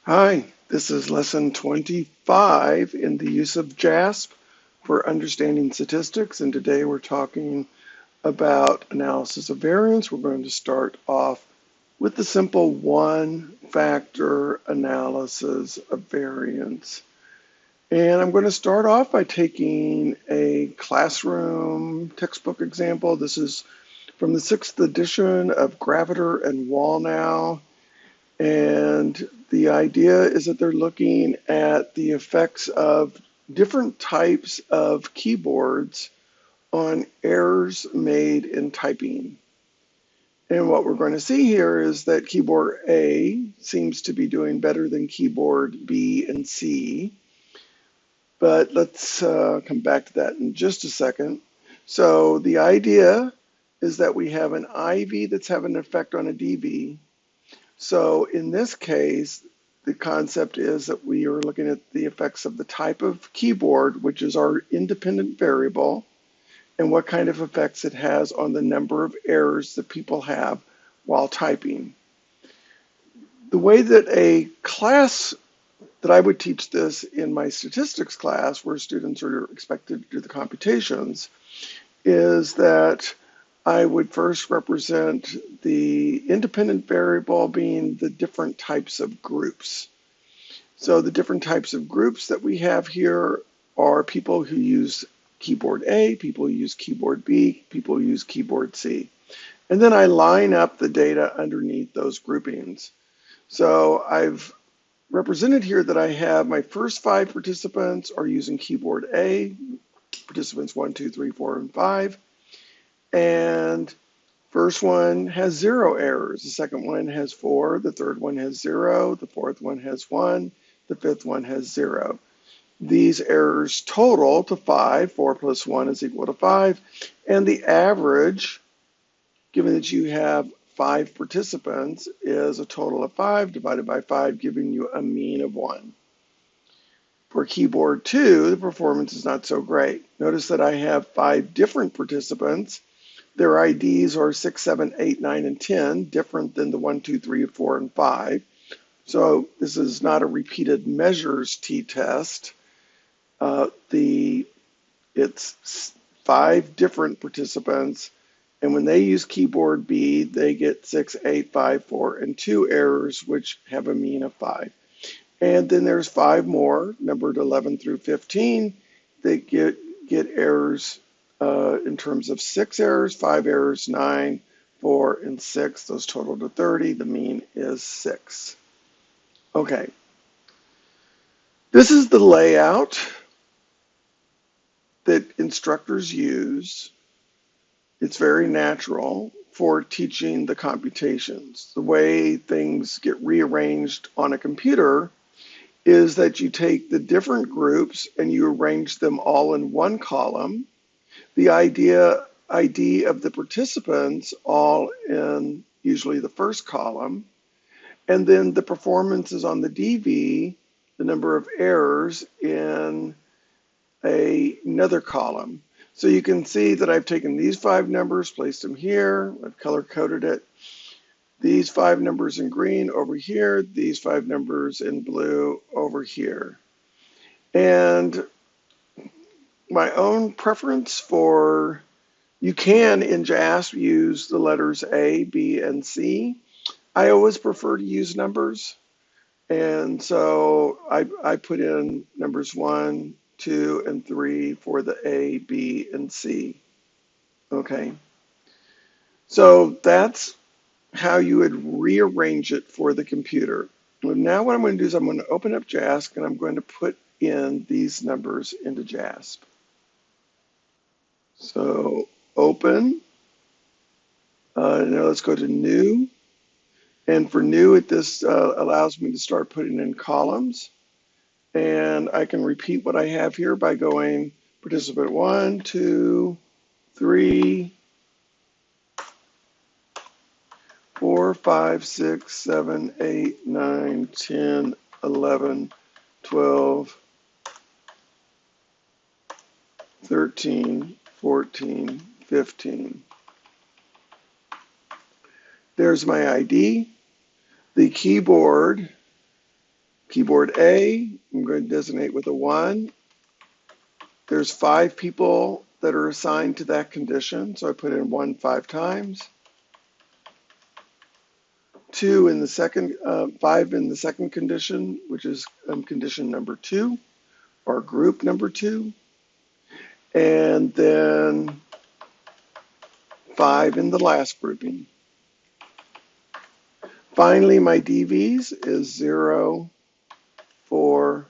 Hi, this is lesson 25 in the use of JASP for understanding statistics, and today we're talking about analysis of variance. We're going to start off with the simple one-factor analysis of variance. And I'm going to start off by taking a classroom textbook example. This is from the 6th edition of Graviter and Wallnow. And the idea is that they're looking at the effects of different types of keyboards on errors made in typing. And what we're going to see here is that keyboard A seems to be doing better than keyboard B and C. But let's come back to that in just a second. So the idea is that we have an IV that's having an effect on a DV. So in this case, the concept is that we are looking at the effects of the type of keyboard, which is our independent variable, and what kind of effects it has on the number of errors that people have while typing. The way that a class that I would teach this in my statistics class, where students are expected to do the computations, is that I would first represent the independent variable being the different types of groups. So the different types of groups that we have here are people who use keyboard A, people who use keyboard B, people who use keyboard C. And then I line up the data underneath those groupings. So I've represented here that I have my first 5 participants are using keyboard A, participants 1, 2, 3, 4, and 5. And first one has 0 errors. The second one has 4. The third one has 0. The fourth one has 1. The fifth one has 0. These errors total to 5. 4 plus 1 is equal to 5. And the average, given that you have 5 participants, is a total of 5 divided by 5, giving you a mean of 1. For keyboard 2, the performance is not so great. Notice that I have 5 different participants. Their IDs are 6, 7, 8, 9, and 10, different than the 1, 2, 3, 4, and 5. So this is not a repeated measures t-test. It's 5 different participants, and when they use keyboard B, they get 6, 8, 5, 4, and 2 errors, which have a mean of 5. And then there's 5 more, numbered 11 through 15, that get errors in terms of 6 errors, 5 errors, 9, 4, and 6. Those total to 30. The mean is 6. Okay. This is the layout that instructors use. It's very natural for teaching the computations. The way things get rearranged on a computer is that you take the different groups and you arrange them all in one column. The ID of the participants all in usually the first column, and then the performances on the DV, the number of errors, in another column. So you can see that I've taken these 5 numbers, placed them here, I've color-coded it. These 5 numbers in green over here, these 5 numbers in blue over here. And my own preference for, you can in JASP use the letters A, B, and C. I always prefer to use numbers. And so I put in numbers 1, 2, and 3 for the A, B, and C. Okay. So that's how you would rearrange it for the computer. Now what I'm going to do is I'm going to open up JASP and I'm going to put in these numbers into JASP. So open, now let's go to new. And for new, this allows me to start putting in columns. And I can repeat what I have here by going participant 1, 2, 3, 4, 5, 6, 7, 8, 9, 10, 11, 12, 13, 14, 15. There's my ID. The keyboard Keyboard A, I'm going to designate with a 1. There's 5 people that are assigned to that condition, so I put in 1 5 times. 2 in the second, 5 in the second condition, which is condition number 2, or group number 2. And then 5 in the last grouping. Finally, my DVs is 0, 4,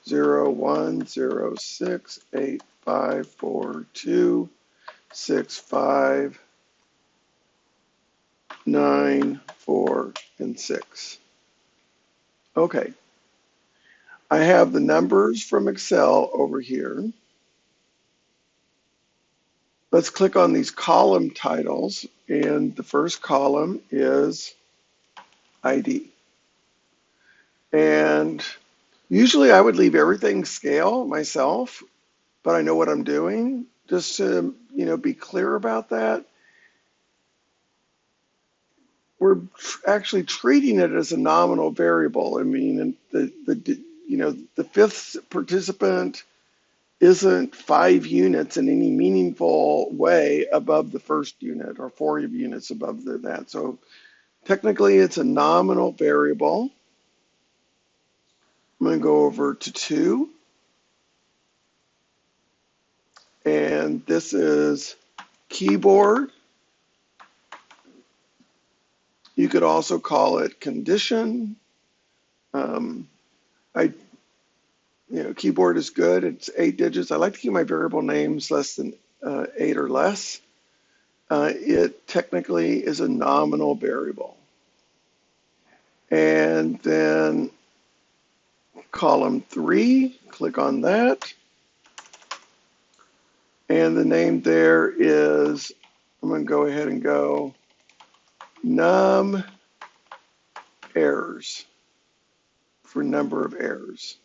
0, 1, 0, 6, 8, 5, 4, 2, 6, 5, 9, 4, and 6. Okay. I have the numbers from Excel over here. Let's click on these column titles, and the first column is ID. And usually I would leave everything scale myself, but I know what I'm doing. Just to be clear about that, we're actually treating it as a nominal variable. I mean, the fifth participant isn't 5 units in any meaningful way above the first unit, or 4 units above that. So technically it's a nominal variable. I'm going to go over to 2. And this is keyboard. You could also call it condition. Keyboard is good. It's 8 digits. I like to keep my variable names less than 8 or less. It technically is a nominal variable. And then column 3, click on that. And the name there is, I'm going to go ahead and go num errors for number of errors.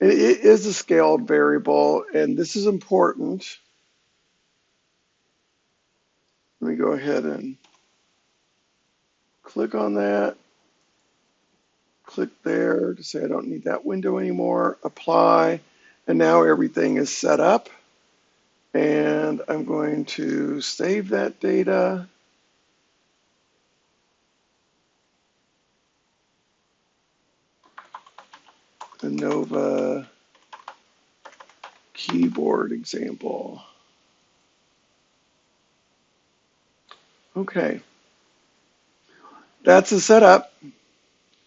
And it is a scaled variable, and this is important. Let me go ahead and click on that. Click there to say I don't need that window anymore. Apply, and now everything is set up. And I'm going to save that data. ANOVA keyboard example. Okay, that's the setup.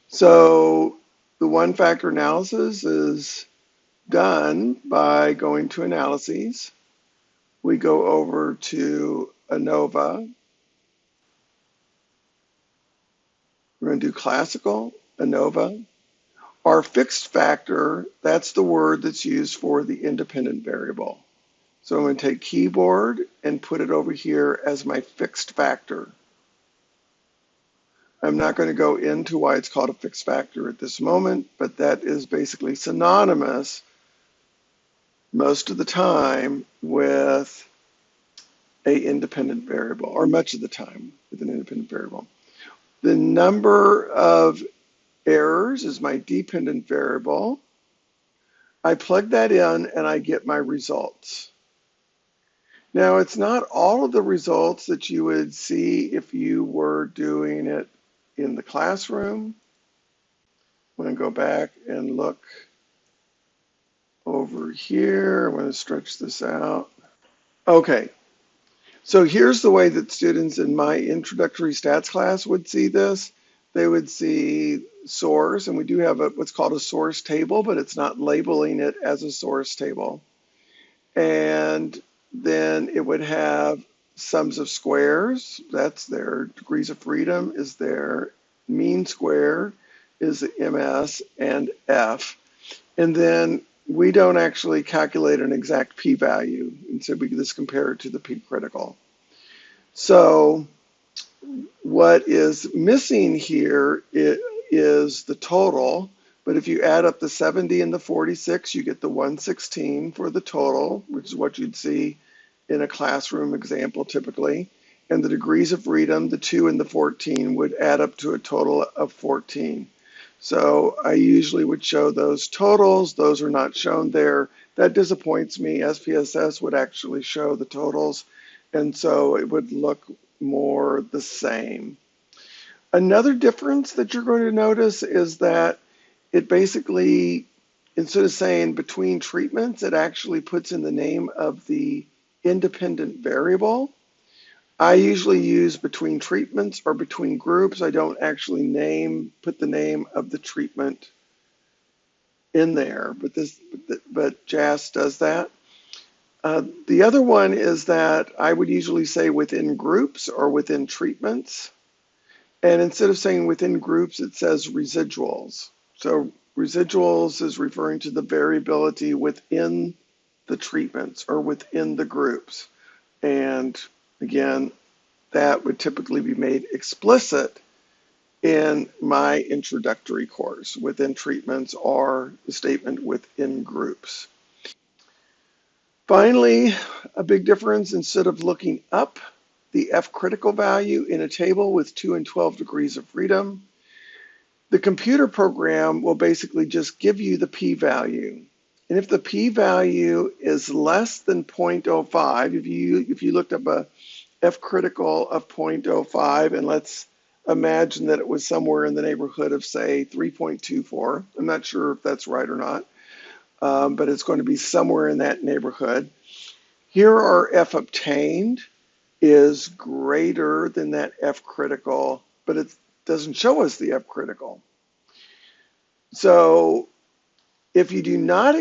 So the one factor analysis is done by going to analyses. We go over to ANOVA. We're going to do classical, ANOVA. Our fixed factor, that's the word that's used for the independent variable. So I'm going to take keyboard and put it over here as my fixed factor. I'm not going to go into why it's called a fixed factor at this moment, but that is basically synonymous most of the time with an independent variable, or much of the time with an independent variable. The number of errors is my dependent variable. I plug that in and I get my results. Now, it's not all of the results that you would see if you were doing it in the classroom. I'm going to go back and look over here. I'm going to stretch this out. Okay, so here's the way that students in my introductory stats class would see this. They would see source, and we do have what's called a source table, but it's not labeling it as a source table. And then it would have sums of squares, that's there. Degrees of freedom is there. Mean square is MS and F. And then we don't actually calculate an exact p-value, and so we can just compare it to the p-critical. So what is missing here is the total, but if you add up the 70 and the 46, you get the 116 for the total, which is what you'd see in a classroom example typically. And the degrees of freedom, the 2 and the 14, would add up to a total of 14. So I usually would show those totals. Those are not shown there. That disappoints me. SPSS would actually show the totals, and so it would look more the same. Another difference that you're going to notice is that it basically, instead of saying between treatments, it actually puts in the name of the independent variable. I usually use between treatments or between groups. I don't actually put the name of the treatment in there, but JASP does that. The other one is that I would usually say within groups or within treatments. And instead of saying within groups, it says residuals. So residuals is referring to the variability within the treatments or within the groups. And again, that would typically be made explicit in my introductory course within treatments or the statement within groups. Finally, a big difference, instead of looking up the F critical value in a table with 2 and 12 degrees of freedom, the computer program will basically just give you the p-value. And if the p-value is less than 0.05, if you looked up a F critical of 0.05, and let's imagine that it was somewhere in the neighborhood of, say, 3.24. I'm not sure if that's right or not, but it's going to be somewhere in that neighborhood. Here our F obtained is greater than that F critical, but it doesn't show us the F critical. So if you do not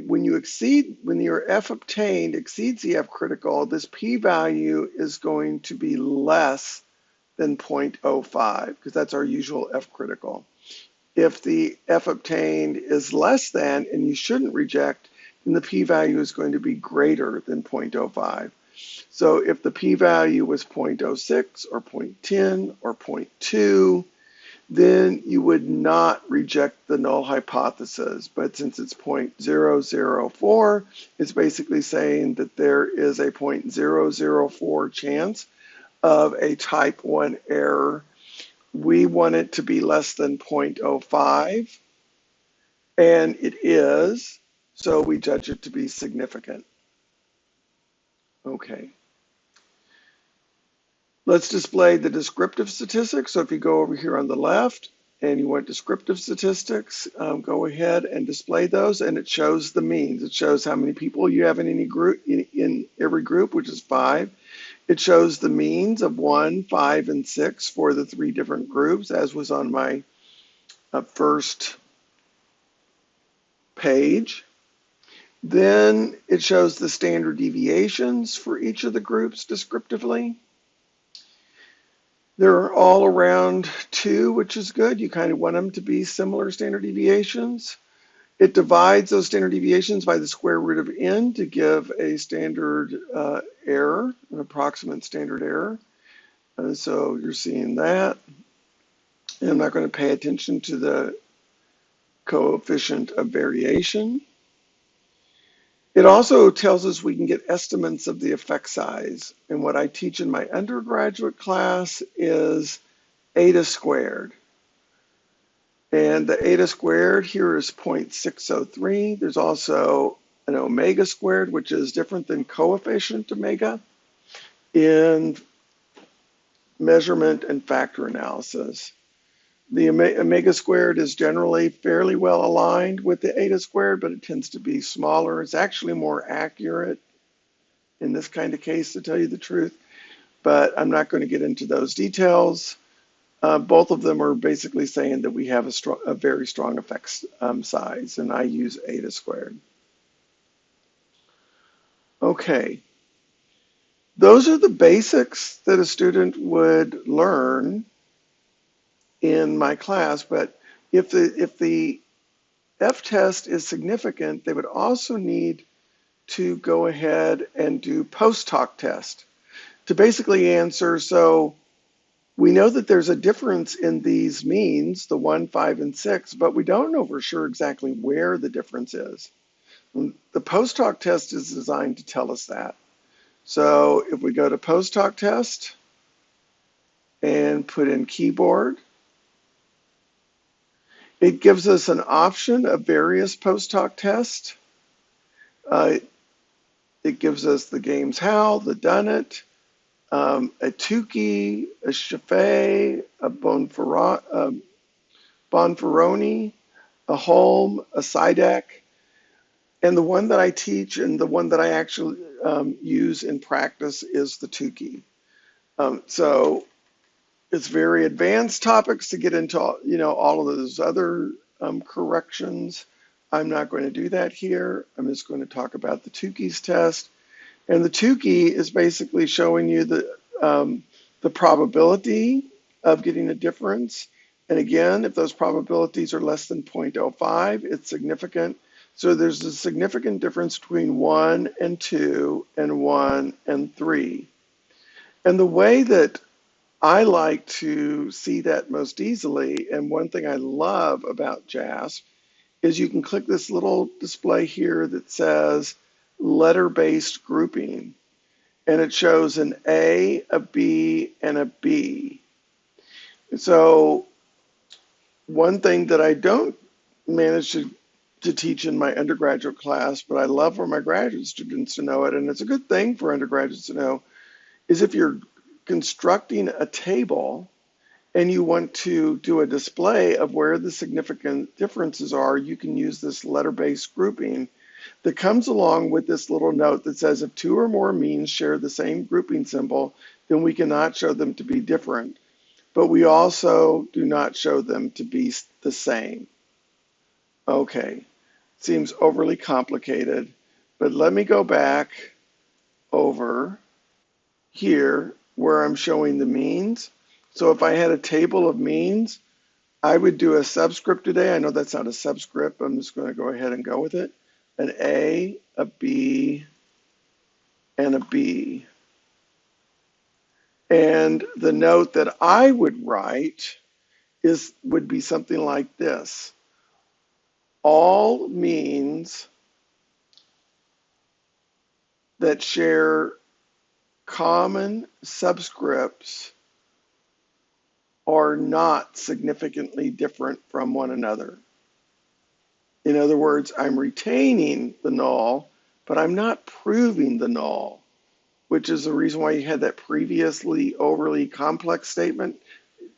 when your F obtained exceeds the F critical, this p-value is going to be less than 0.05 because that's our usual F critical. If the F obtained is less than, and you shouldn't reject, then the p-value is going to be greater than 0.05. So if the p-value was 0.06 or 0.10 or 0.2, then you would not reject the null hypothesis. But since it's 0.004, it's basically saying that there is a 0.004 chance of a type 1 error. We want it to be less than 0.05, and it is, so we judge it to be significant. Okay. Let's display the descriptive statistics. So if you go over here on the left and you want descriptive statistics, go ahead and display those, and it shows the means. It shows how many people you have in any group, in every group, which is 5. It shows the means of 1, 5, and 6 for the 3 different groups, as was on my first page. Then it shows the standard deviations for each of the groups descriptively. They're all around 2, which is good. You kind of want them to be similar standard deviations. It divides those standard deviations by the square root of n to give a standard error, an approximate standard error. So you're seeing that. And I'm not going to pay attention to the coefficient of variation. It also tells us we can get estimates of the effect size. And what I teach in my undergraduate class is eta squared. And the eta squared here is 0.603. There's also an omega squared, which is different than coefficient omega in measurement and factor analysis. The omega squared is generally fairly well aligned with the eta squared, but it tends to be smaller. It's actually more accurate in this kind of case, to tell you the truth, but I'm not going to get into those details. Both of them are basically saying that we have a very strong effect size, and I use eta squared. Okay, those are the basics that a student would learn in my class, but if the F-test is significant, they would also need to go ahead and do post-hoc test to basically answer, so we know that there's a difference in these means, the 1, 5, and 6, but we don't know for sure exactly where the difference is. The post-hoc test is designed to tell us that. So if we go to post-hoc test and put in keyboard, It gives us an option of various post-hoc tests. Uh, it gives us the games how, the done it, a Tukey, a Chaffee, a Bonferroni, a Holm, a Sidek, and the one that I teach and the one that I actually use in practice is the Tukey. So it's very advanced topics to get into, all of those other corrections. I'm not going to do that here. I'm just going to talk about the Tukey's test. And the Tukey is basically showing you the probability of getting a difference. And again, if those probabilities are less than 0.05, it's significant. So there's a significant difference between 1 and 2 and 1 and 3. And the way that I like to see that most easily, and one thing I love about JASP, is you can click this little display here that says letter-based grouping, and it shows an A, a B, and a B. So one thing that I don't manage to teach in my undergraduate class, but I love for my graduate students to know it, and it's a good thing for undergraduates to know, is if you're constructing a table and you want to do a display of where the significant differences are, you can use this letter-based grouping that comes along with this little note that says if two or more means share the same grouping symbol, then we cannot show them to be different, but we also do not show them to be the same. Okay, seems overly complicated, but let me go back over here where I'm showing the means. So if I had a table of means, I would do a subscript today. I know that's not a subscript. I'm just going to go ahead and go with it. An A, a B, and a B. And the note that I would write would be something like this. All means that share common subscripts are not significantly different from one another. In other words, I'm retaining the null, but I'm not proving the null, which is the reason why you had that previously overly complex statement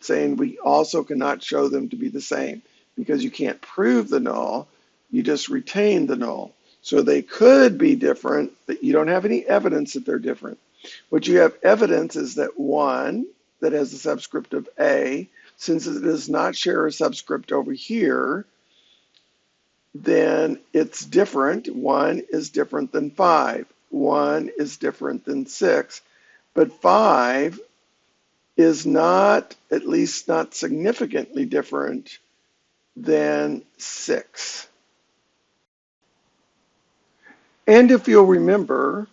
saying we also cannot show them to be the same, because you can't prove the null, you just retain the null. So they could be different, but you don't have any evidence that they're different. What you have evidence is that one that has a subscript of A, since it does not share a subscript over here, then it's different. 1 is different than 5. 1 is different than 6. But 5 is not, at least not significantly different than 6. And if you'll remember,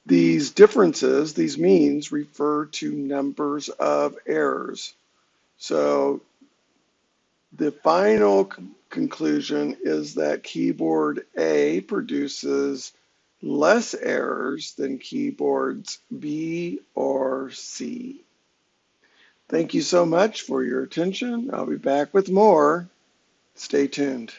these differences, these means, refer to numbers of errors. So the final conclusion is that keyboard A produces less errors than keyboards B or C. Thank you so much for your attention. I'll be back with more. Stay tuned.